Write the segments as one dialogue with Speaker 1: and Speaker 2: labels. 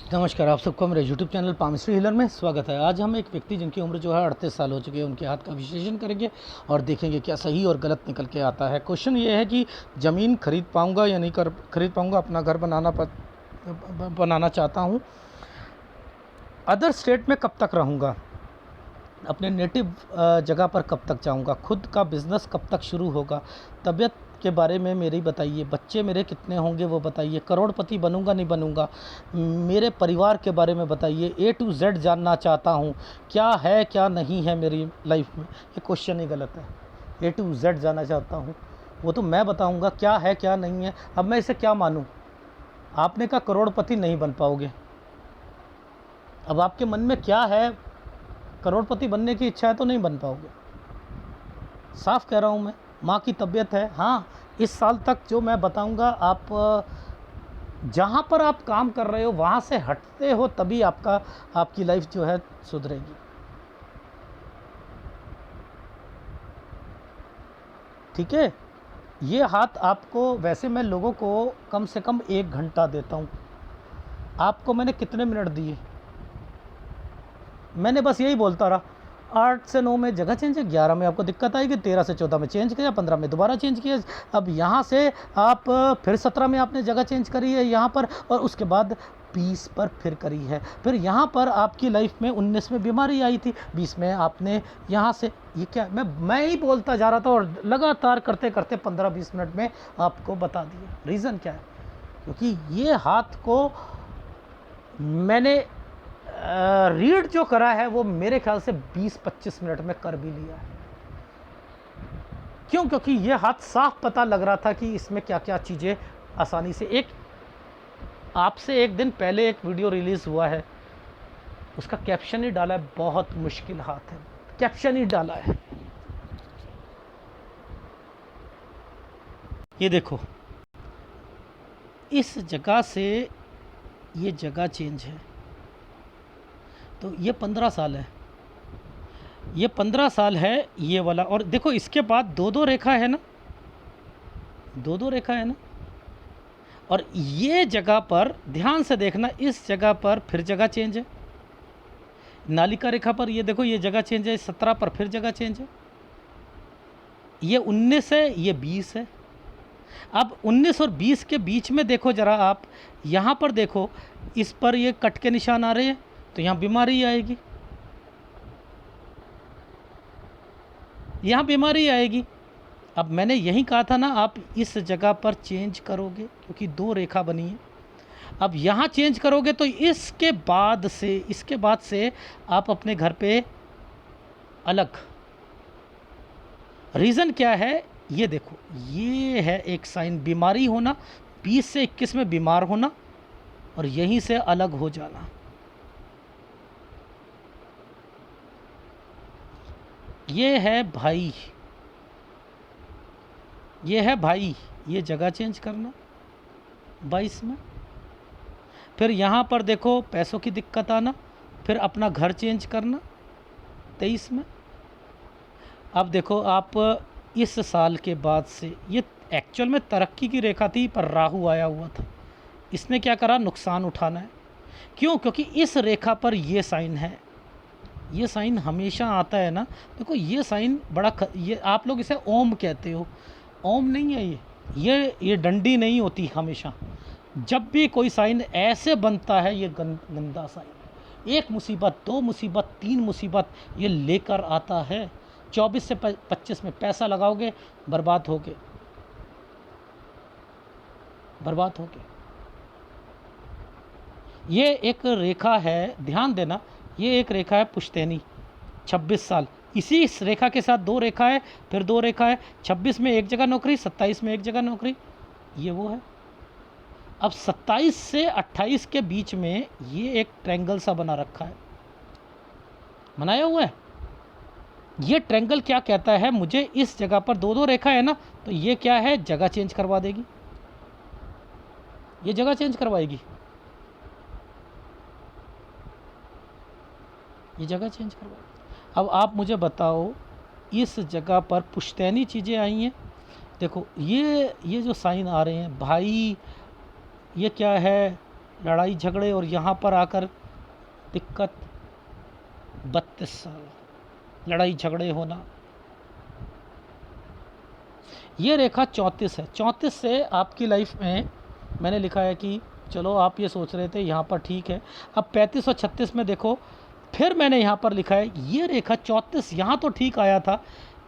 Speaker 1: नमस्कार, आप सबको मेरे यूट्यूब चैनल पामिस्ट्री हीलर में स्वागत है। आज हम एक व्यक्ति जिनकी उम्र जो है 38 साल हो चुकी है, उनके हाथ का विश्लेषण करेंगे और देखेंगे क्या सही और गलत निकल के आता है। क्वेश्चन ये है कि ज़मीन खरीद पाऊँगा या नहीं खरीद पाऊँगा, अपना घर बनाना चाहता हूँ। अदर स्टेट में कब तक रहूँगा, अपने नेटिव जगह पर कब तक जाऊँगा, खुद का बिज़नेस कब तक शुरू होगा, तबीयत के बारे में मेरी बताइए, बच्चे मेरे कितने होंगे वो बताइए, करोड़पति बनूंगा नहीं बनूंगा, मेरे परिवार के बारे में बताइए, ए टू जेड जानना चाहता हूँ, क्या है क्या नहीं है मेरी लाइफ में। ये क्वेश्चन ही गलत है। ए टू जेड जानना चाहता हूँ, वो तो मैं बताऊँगा क्या है क्या नहीं है। अब मैं इसे क्या मानूँ? आपने कहा करोड़पति नहीं बन पाओगे। अब आपके मन में क्या है? करोड़पति बनने की इच्छा है तो नहीं बन पाओगे। साफ कह रहा हूँ मैं। माँ की तबीयत है, हाँ, इस साल तक जो मैं बताऊंगा, आप जहाँ पर आप काम कर रहे हो वहाँ से हटते हो तभी आपकी लाइफ जो है सुधरेगी। ठीक है। ये हाथ आपको, वैसे मैं लोगों को कम से कम 1 घंटा देता हूँ, आपको मैंने कितने मिनट दिए? मैंने बस यही बोलता रहा 8 से 9 में जगह चेंज है, 11 में आपको दिक्कत आएगी, 13 से 14 में चेंज किया, 15 में दोबारा चेंज किया। अब यहाँ से आप फिर 17 में आपने जगह चेंज करी है यहाँ पर, और उसके बाद 20 पर फिर करी है। फिर यहाँ पर आपकी लाइफ में 19 में बीमारी आई थी, 20 में आपने यहाँ से, ये क्या, मैं ही बोलता जा रहा था और लगातार करते करते 15-20 मिनट में आपको बता दिया। रीज़न क्या है? क्योंकि ये हाथ को मैंने रीड जो करा है वो मेरे ख्याल से 20-25 मिनट में कर भी लिया है। क्यों? क्योंकि ये हाथ साफ पता लग रहा था कि इसमें क्या क्या चीज़ें आसानी से। एक आपसे एक दिन पहले एक वीडियो रिलीज़ हुआ है, उसका कैप्शन ही डाला है, बहुत मुश्किल हाथ है, कैप्शन ही डाला है। ये देखो, इस जगह से ये जगह चेंज है, तो ये 15 साल है, ये 15 साल है ये वाला। और देखो इसके बाद दो रेखा है ना, दो रेखा है ना। और ये जगह पर ध्यान से देखना, इस जगह पर फिर जगह चेंज है, नालिका रेखा पर ये देखो ये जगह चेंज है, 17 पर फिर जगह चेंज है, ये 19 है, ये 20 है। अब 19 और 20 के बीच में देखो ज़रा आप, यहाँ पर देखो, इस पर ये कट के निशान आ रहे हैं, तो यहाँ बीमारी आएगी, यहाँ बीमारी आएगी। अब मैंने यही कहा था ना, आप इस जगह पर चेंज करोगे क्योंकि 2 रेखा बनी है। अब यहाँ चेंज करोगे तो इसके बाद से आप अपने घर पे अलग। रीज़न क्या है? ये देखो, ये है एक साइन, बीमारी होना, 20 से 21 में बीमार होना और यहीं से अलग हो जाना। ये है भाई, ये है भाई, ये जगह चेंज करना 22 में। फिर यहाँ पर देखो पैसों की दिक्कत आना, फिर अपना घर चेंज करना 23 में। अब देखो आप इस साल के बाद से, ये एक्चुअल में तरक्की की रेखा थी पर राहु आया हुआ था, इसने क्या करा, नुकसान उठाना है। क्यों? क्योंकि इस रेखा पर ये साइन है, ये साइन हमेशा आता है ना। देखो ये साइन बड़ा ये आप लोग इसे ओम कहते हो, ओम नहीं है ये डंडी नहीं होती। हमेशा जब भी कोई साइन ऐसे बनता है, ये गंदा साइन, एक मुसीबत, 2 मुसीबत, 3 मुसीबत ये लेकर आता है। 24 से 25 में पैसा लगाओगे, बर्बाद होगे, बर्बाद होगे। ये एक रेखा है, ध्यान देना, ये एक रेखा है पुश्तैनी, 26 साल। इसी रेखा के साथ 2 रेखा है, फिर 2 रेखा है, 26 में एक जगह नौकरी, 27 में एक जगह नौकरी, ये वो है। अब 27 से 28 के बीच में ये एक ट्रायंगल सा बना रखा है, बनाया हुआ है। ये ट्रायंगल क्या कहता है, मुझे इस जगह पर 2 रेखा है ना, तो ये क्या है, जगह चेंज करवा देगी, ये जगह चेंज करवाएगी, ये जगह चेंज करवाएगी। अब आप मुझे बताओ, इस जगह पर पुश्तैनी चीज़ें आई हैं। देखो ये जो साइन आ रहे हैं भाई, ये क्या है, लड़ाई झगड़े और यहाँ पर आकर दिक्कत, 32 साल लड़ाई झगड़े होना। ये रेखा 34 है। 34 से आपकी लाइफ में मैंने लिखा है कि चलो आप ये सोच रहे थे यहाँ पर ठीक है। अब 35 और 36 में देखो, फिर मैंने यहाँ पर लिखा है ये रेखा 34 यहाँ तो ठीक आया था,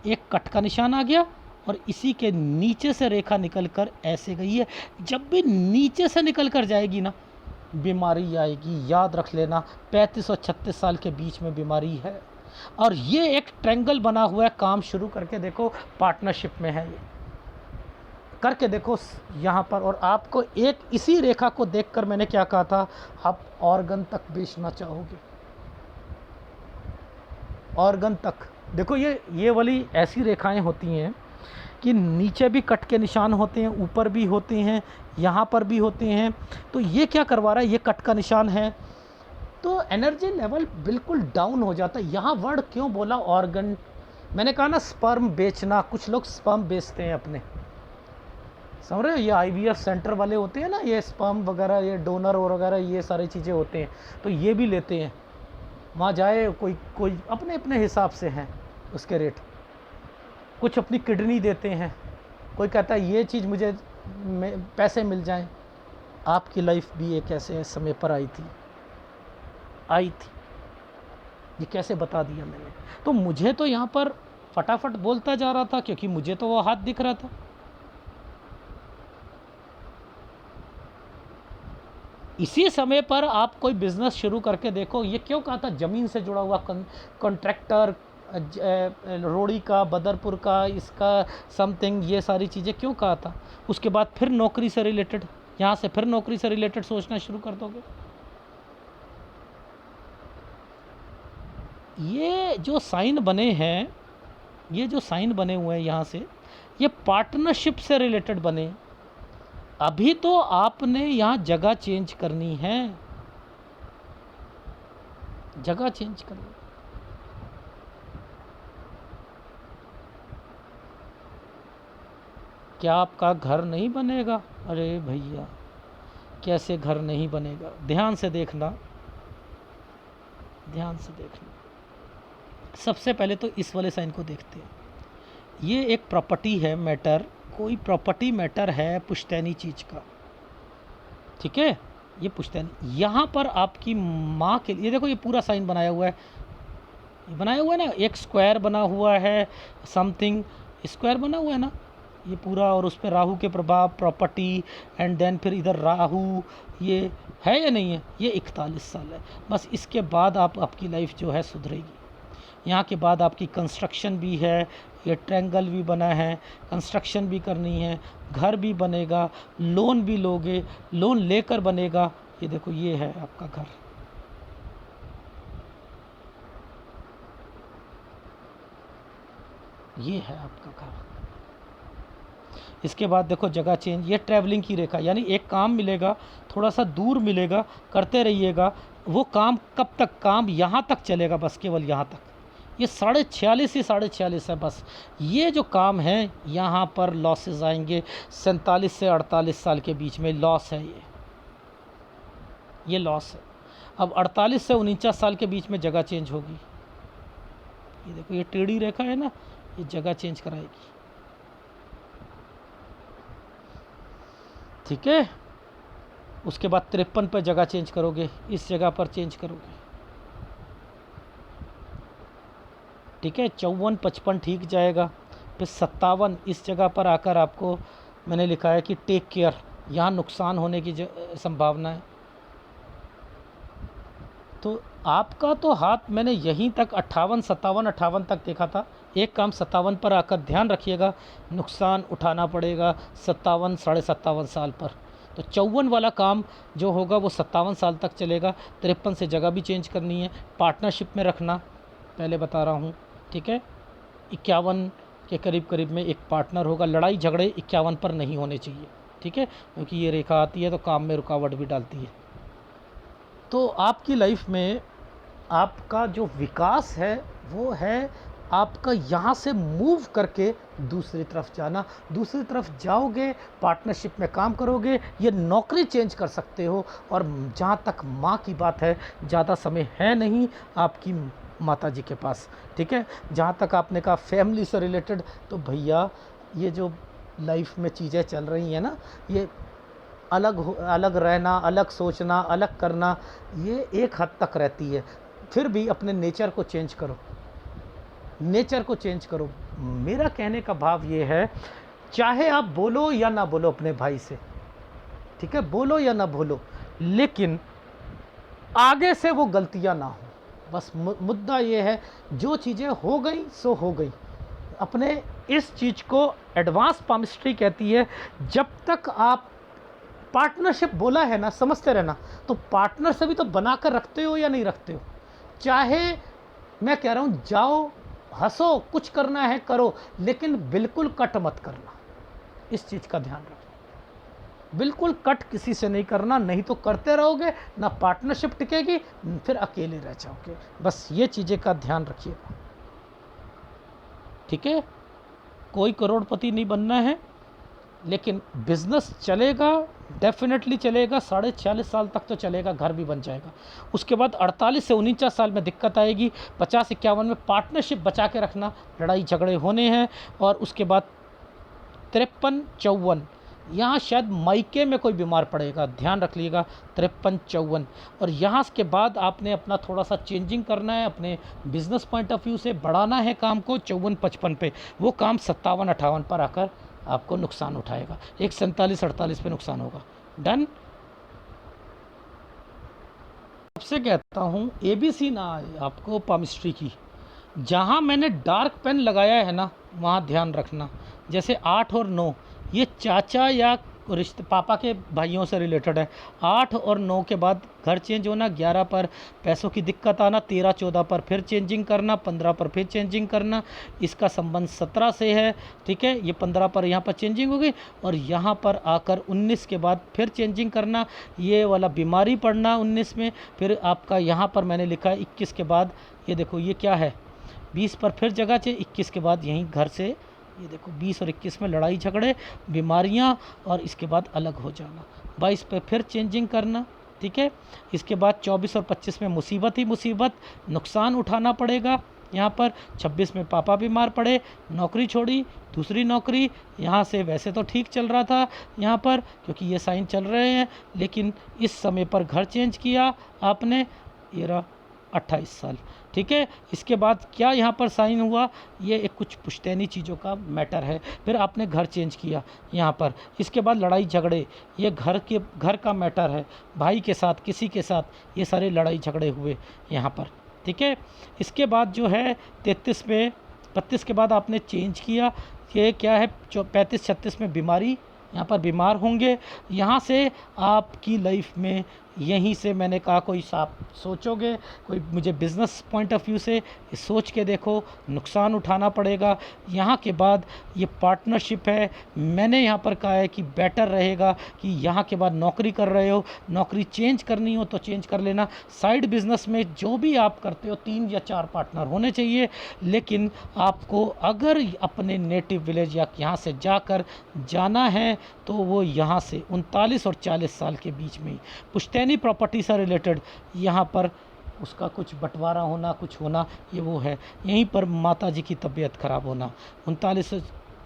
Speaker 1: एक कट का निशान आ गया और इसी के नीचे से रेखा निकल कर ऐसे गई है। जब भी नीचे से निकल कर जाएगी ना, बीमारी आएगी, याद रख लेना। 35 और 36 साल के बीच में बीमारी है। और ये एक ट्रायंगल बना हुआ है, काम शुरू करके देखो, पार्टनरशिप में है ये, करके देखो यहाँ पर। और आपको एक इसी रेखा को देखकर मैंने क्या कहा था, आप ऑर्गन तक बेचना चाहोगे, ऑर्गन तक। देखो ये वाली ऐसी रेखाएं होती हैं कि नीचे भी कट के निशान होते हैं, ऊपर भी होते हैं, यहाँ पर भी होते हैं। तो ये क्या करवा रहा है, ये कट का निशान है, तो एनर्जी लेवल बिल्कुल डाउन हो जाता है। यहाँ वर्ड क्यों बोला ऑर्गन, मैंने कहा ना स्पर्म बेचना, कुछ लोग स्पर्म बेचते हैं अपने, समझ रहे हो, ये IVF सेंटर वाले होते हैं ना, ये स्पर्म वगैरह, ये डोनर और वगैरह, ये सारी चीज़ें होते हैं, तो ये भी लेते हैं। वहाँ जाए कोई अपने अपने हिसाब से हैं उसके रेट, कुछ अपनी किडनी देते हैं, कोई कहता है ये चीज़ मुझे पैसे मिल जाएं। आपकी लाइफ भी एक ऐसे समय पर आई थी, ये कैसे बता दिया मैंने। तो मुझे तो यहाँ पर फटाफट बोलता जा रहा था क्योंकि मुझे तो वो हाथ दिख रहा था। इसी समय पर आप कोई बिज़नेस शुरू करके देखो। ये क्यों कहा था, ज़मीन से जुड़ा हुआ कॉन्ट्रैक्टर, रोड़ी का, बदरपुर का, इसका समथिंग, ये सारी चीज़ें क्यों कहा था। उसके बाद फिर नौकरी से रिलेटेड, यहाँ से फिर नौकरी से रिलेटेड सोचना शुरू कर दोगे। ये जो साइन बने हैं, ये जो साइन बने हुए हैं यहाँ से, ये पार्टनरशिप से रिलेटेड बने। अभी तो आपने यहाँ जगह चेंज करनी है, जगह चेंज करनी। क्या आपका घर नहीं बनेगा? अरे भैया, कैसे घर नहीं बनेगा, ध्यान से देखना, ध्यान से देखना। सबसे पहले तो इस वाले साइन को देखते हैं। ये एक प्रॉपर्टी है, मैटर, कोई प्रॉपर्टी मैटर है पुश्तैनी चीज़ का, ठीक है, ये पुश्तैनी। यहाँ पर आपकी माँ के लिए देखो, ये पूरा साइन बनाया हुआ है, ये बनाया हुआ है ना, एक स्क्वायर बना हुआ है, समथिंग स्क्वायर बना हुआ है ना ये पूरा, और उस पर राहु के प्रभाव, प्रॉपर्टी, एंड देन फिर इधर राहु, ये है या नहीं है। ये 41 साल है, बस इसके बाद आपकी लाइफ जो है सुधरेगी। यहाँ के बाद आपकी कंस्ट्रक्शन भी है, ये ट्रायंगल भी बना है, कंस्ट्रक्शन भी करनी है, घर भी बनेगा, लोन भी लोगे, लोन लेकर बनेगा। ये देखो, ये है आपका घर, ये है आपका घर। इसके बाद देखो जगह चेंज, ये ट्रैवलिंग की रेखा, यानी एक काम मिलेगा, थोड़ा सा दूर मिलेगा, करते रहिएगा। वो काम कब तक, काम यहाँ तक चलेगा, बस केवल यहाँ तक। ये 46.5 ही 46.5 है बस। ये जो काम है यहाँ पर लॉसेस आएंगे, 47 से 48 साल के बीच में लॉस है, ये लॉस है। अब 48 से 49 साल के बीच में जगह चेंज होगी। ये देखो, ये टेढ़ी रेखा है ना, ये जगह चेंज कराएगी, ठीक है। उसके बाद 53 पर जगह चेंज करोगे, इस जगह पर चेंज करोगे, ठीक है। 54, 55 ठीक जाएगा, फिर 57 इस जगह पर आकर आपको मैंने लिखा है कि टेक केयर, यहाँ नुकसान होने की संभावना है। तो आपका तो हाथ मैंने यहीं तक 58, 57, 58 तक देखा था। एक काम 57 पर आकर ध्यान रखिएगा, नुकसान उठाना पड़ेगा 57, 57.5 साल पर। तो 54 वाला काम जो होगा वो 57 साल तक चलेगा। 53 से जगह भी चेंज करनी है, पार्टनरशिप में रखना, पहले बता रहा हूँ, ठीक है। 51 के करीब करीब में एक पार्टनर होगा। लड़ाई झगड़े 51 पर नहीं होने चाहिए, ठीक है, क्योंकि ये रेखा आती है तो काम में रुकावट भी डालती है। तो आपकी लाइफ में आपका जो विकास है वो है आपका यहाँ से मूव करके दूसरी तरफ जाना, दूसरी तरफ जाओगे, पार्टनरशिप में काम करोगे, ये नौकरी चेंज कर सकते हो। और जहाँ तक माँ की बात है, ज़्यादा समय है नहीं आपकी माता जी के पास, ठीक है। जहाँ तक आपने कहा फैमिली से रिलेटेड, तो भैया ये जो लाइफ में चीज़ें चल रही हैं ना, ये अलग रहना, अलग सोचना, अलग करना, ये एक हद तक रहती है। फिर भी अपने नेचर को चेंज करो, नेचर को चेंज करो। मेरा कहने का भाव ये है, चाहे आप बोलो या ना बोलो अपने भाई से, ठीक है, बोलो या ना बोलो, लेकिन आगे से वो गलतियां ना हो। बस मुद्दा ये है, जो चीज़ें हो गई सो हो गई। अपने इस चीज़ को एडवांस पामिस्ट्री कहती है, जब तक आप पार्टनरशिप बोला है ना, समझते रहना। तो पार्टनर से भी तो बना कर रखते हो या नहीं रखते हो। चाहे मैं कह रहा हूँ जाओ, हंसो, कुछ करना है करो, लेकिन बिल्कुल कट मत करना। इस चीज़ का ध्यान रखो, बिल्कुल कट किसी से नहीं करना, नहीं तो करते रहोगे ना पार्टनरशिप टिकेगी, फिर अकेले रह जाओगे। बस ये चीज़ें का ध्यान रखिएगा, ठीक है। कोई करोड़पति नहीं बनना है, लेकिन बिजनेस चलेगा, डेफिनेटली चलेगा। 46.5 साल तक तो चलेगा, घर भी बन जाएगा। उसके बाद 48 से 49 साल में दिक्कत आएगी। 50-51 में पार्टनरशिप बचा के रखना, लड़ाई झगड़े होने हैं। और उसके बाद 53-54 यहाँ शायद मायके में कोई बीमार पड़ेगा, ध्यान रख लीजिएगा। 53-54 और यहाँ के बाद आपने अपना थोड़ा सा चेंजिंग करना है, अपने बिजनेस पॉइंट ऑफ व्यू से बढ़ाना है काम को। 54-55 पे वो काम 57-58 पर आकर आपको नुकसान उठाएगा। एक 47-48 पे नुकसान होगा। डन। सबसे कहता हूँ ABC ना आए आपको पामिस्ट्री की। जहाँ मैंने डार्क पेन लगाया है ना, वहाँ ध्यान रखना। जैसे 8 और 9, ये चाचा या रिश्ते पापा के भाइयों से रिलेटेड है। 8 और 9 के बाद घर चेंज होना, 11 पर पैसों की दिक्कत आना, 13-14 पर फिर चेंजिंग करना, 15 पर फिर चेंजिंग करना। इसका संबंध 17 से है, ठीक है। ये 15 पर यहाँ पर चेंजिंग होगी और यहाँ पर आकर 19 के बाद फिर चेंजिंग करना। ये वाला बीमारी पड़ना 19 में। फिर आपका यहाँ पर मैंने लिखा है 21 के बाद, ये देखो ये क्या है, 20 पर फिर जगह चाहिए, 21 के बाद यहीं घर से, ये देखो 20 और 21 में लड़ाई झगड़े, बीमारियां, और इसके बाद अलग हो जाना। 22 पे फिर चेंजिंग करना, ठीक है। इसके बाद 24 और 25 में मुसीबत ही मुसीबत, नुकसान उठाना पड़ेगा। यहाँ पर 26 में पापा बीमार पड़े, नौकरी छोड़ी, दूसरी नौकरी। यहाँ से वैसे तो ठीक चल रहा था यहाँ पर, क्योंकि ये साइन चल रहे हैं, लेकिन इस समय पर घर चेंज किया आपने, ये रहा 28 साल, ठीक है। इसके बाद क्या यहाँ पर साइन हुआ, ये एक कुछ पुश्तैनी चीज़ों का मैटर है। फिर आपने घर चेंज किया यहाँ पर। इसके बाद लड़ाई झगड़े, ये घर का मैटर है, भाई के साथ, किसी के साथ, ये सारे लड़ाई झगड़े हुए यहाँ पर, ठीक है। इसके बाद जो है 33 में, 32 के बाद आपने चेंज किया, ये क्या है 35-36 में बीमारी, यहाँ पर बीमार होंगे। यहाँ से आपकी लाइफ में, यहीं से मैंने कहा कोई आप सोचोगे, कोई मुझे बिज़नेस पॉइंट ऑफ व्यू से सोच के देखो, नुकसान उठाना पड़ेगा। यहाँ के बाद ये पार्टनरशिप है, मैंने यहाँ पर कहा है कि बेटर रहेगा कि यहाँ के बाद नौकरी कर रहे हो, नौकरी चेंज करनी हो तो चेंज कर लेना। साइड बिज़नेस में जो भी आप करते हो 3 या 4 पार्टनर होने चाहिए, लेकिन आपको अगर अपने नेटिव विलेज या यहाँ से जाकर जाना है तो वो यहाँ से 39 और 40 साल के बीच में ही पुश्तैनी प्रॉपर्टी से रिलेटेड यहाँ पर उसका कुछ बंटवारा होना, कुछ होना, ये वो है। यहीं पर माता जी की तबीयत ख़राब होना, 39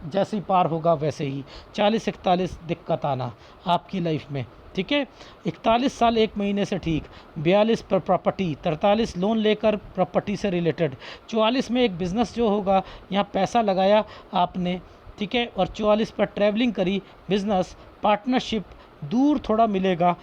Speaker 1: जैसे ही पार होगा वैसे ही 40-41 दिक्कत आना आपकी लाइफ में, ठीक है। 41 साल 1 महीने से ठीक, 42 पर प्रॉपर्टी, 43 लोन लेकर प्रॉपर्टी से रिलेटेड, 44 में एक बिज़नेस जो होगा, यहाँ पैसा लगाया आपने, ठीक है, और 44 पर ट्रैवलिंग करी, बिज़नेस पार्टनरशिप दूर थोड़ा मिलेगा,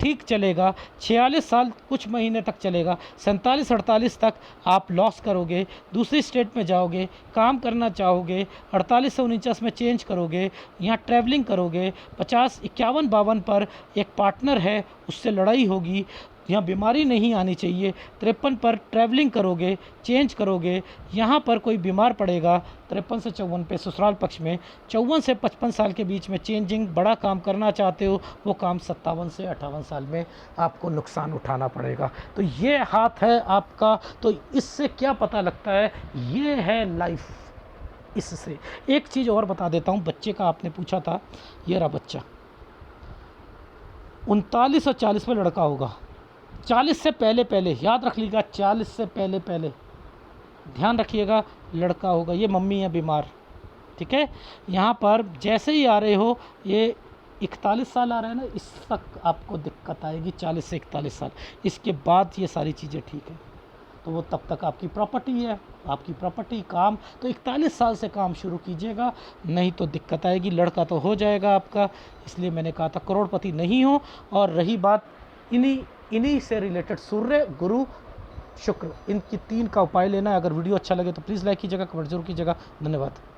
Speaker 1: ठीक चलेगा। 46 साल कुछ महीने तक चलेगा, 47-48 तक आप लॉस करोगे, दूसरी स्टेट में जाओगे, काम करना चाहोगे, 48 से 49 में चेंज करोगे, यहाँ ट्रैवलिंग करोगे। 50, 51, 52 पर एक पार्टनर है, उससे लड़ाई होगी, यहाँ बीमारी नहीं आनी चाहिए। 53 पर ट्रैवलिंग करोगे, चेंज करोगे, यहाँ पर कोई बीमार पड़ेगा 53 से 54 पे ससुराल पक्ष में। 54 से 55 साल के बीच में चेंजिंग बड़ा काम करना चाहते हो, वो काम 57 से 58 साल में आपको नुकसान उठाना पड़ेगा। तो ये हाथ है आपका। तो इससे क्या पता लगता है, ये है लाइफ। इससे एक चीज़ और बता देता हूँ, बच्चे का आपने पूछा था, ये रहा बच्चा 39 और 40 में लड़का होगा। 40 से पहले पहले याद रख लीजिएगा, 40 से पहले पहले ध्यान रखिएगा लड़का होगा। ये मम्मी है बीमार, ठीक है। यहाँ पर जैसे ही आ रहे हो, ये 41 साल आ रहा है ना, इस तक आपको दिक्कत आएगी, 40 से 41 साल। इसके बाद ये सारी चीज़ें ठीक है। तो वो तब तक आपकी प्रॉपर्टी है, आपकी प्रॉपर्टी काम। तो 41 साल से काम शुरू कीजिएगा, नहीं तो दिक्कत आएगी। लड़का तो हो जाएगा आपका, इसलिए मैंने कहा था करोड़पति नहीं हो। और रही बात इन्हीं से रिलेटेड, सूर्य, गुरु, शुक्र, इनकी 3 का उपाय लेना है। अगर वीडियो अच्छा लगे तो प्लीज़ लाइक कीजिएगा, कमेंट जरूर कीजिएगा। धन्यवाद।